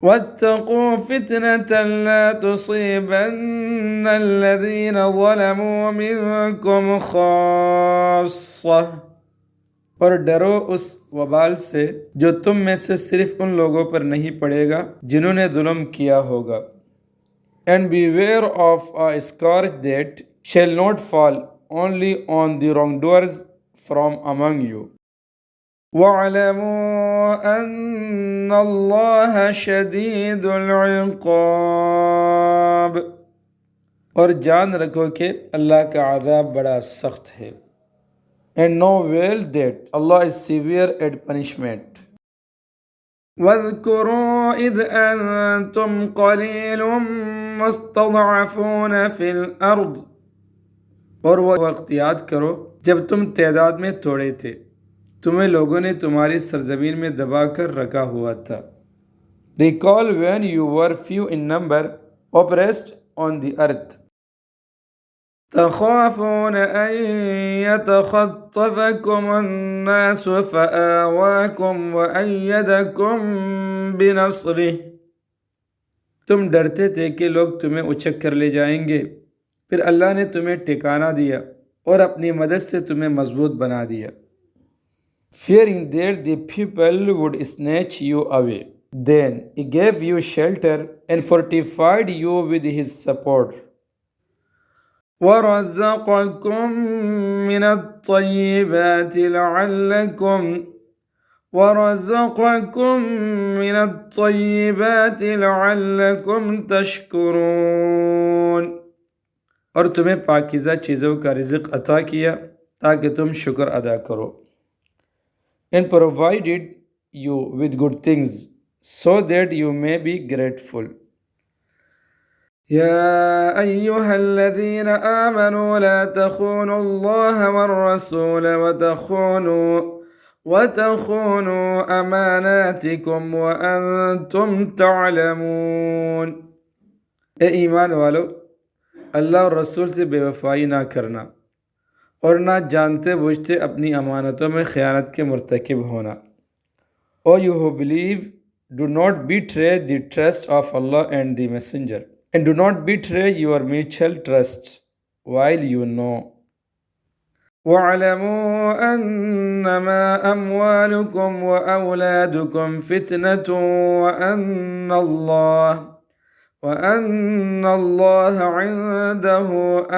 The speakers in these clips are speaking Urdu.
واتقوا فتنة لا تصيبن الذين ظلموا منكم خاصة، اور ڈرو اس وبال سے جو تم میں سے صرف ان لوگوں پر نہیں پڑے گا جنہوں نے ظلم کیا ہوگا. And beware of a scourge that shall not fall only on the wrongdoers from among you. وَاعْلَمُوا أَنَّ اللَّهَ شَدِيدُ الْعِقَابِ، اور جان رکھو کہ اللہ کا عذاب بڑا سخت ہے. And know well that Allah is severe at punishment. وَاذْكُرُوا إِذْ أَنْتُمْ قَلِيلٌ مُسْتَضْعَفُونَ فِي الْأَرْضِ، اور وہ وقت یاد کرو جب تم تعداد میں تھوڑے تھے، تمہیں لوگوں نے تمہاری سرزمین میں دبا کر رکھا ہوا تھا. Recall when you were few in number, oppressed on the earth. تخافون أن يتخطفكم الناس فآواكم وأيدكم بنصره، تم ڈرتے تھے کہ لوگ تمہیں اچک کر لے جائیں گے، پھر اللہ نے تمہیں ٹھکانہ دیا اور اپنی مدد سے تمہیں مضبوط بنا دیا. Fearing that the people would snatch you away, then he gave you shelter and fortified you with his support. وَرَزَقَكُم مِّنَ الطَّيِّبَاتِ لَعَلَّكُمْ تَشْكُرُونَ، اور تمہیں پاکیزہ چیزوں کا رزق عطا کیا تاکہ تم شکر ادا کرو. And provided you with good things so that you may be grateful. يا أيها الذين آمنوا لا تخونوا الله والرسول وتخونوا أماناتكم وأنتم تعلمون. اے ایمان والو، اللہ اور رسول سے بے وفائی نہ کرنا اور نہ جانتے بوجھتے اپنی امانتوں میں خیانت کے مرتکب ہونا. O you who believe, do not betray the trust of Allah and the Messenger, and do not betray your mutual trusts while you know. وَاعْلَمُوا أَنَّمَا أَمْوَالُكُمْ وَأَوْلَادُكُمْ فِتْنَةٌ وَأَنَّ اللَّهَ عِندَهُ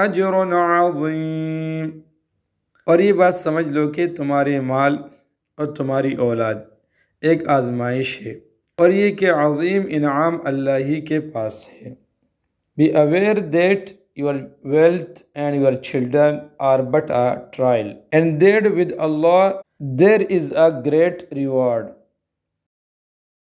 أَجْرٌ عَظِيمٌ، اور یہ بات سمجھ لو کہ تمہارے مال اور تمہاری اولاد ایک آزمائش ہے، اور یہ کہ عظیم انعام اللہ ہی کے پاس ہے. Be aware that your wealth and your children are but a trial, and that with Allah there is a great reward.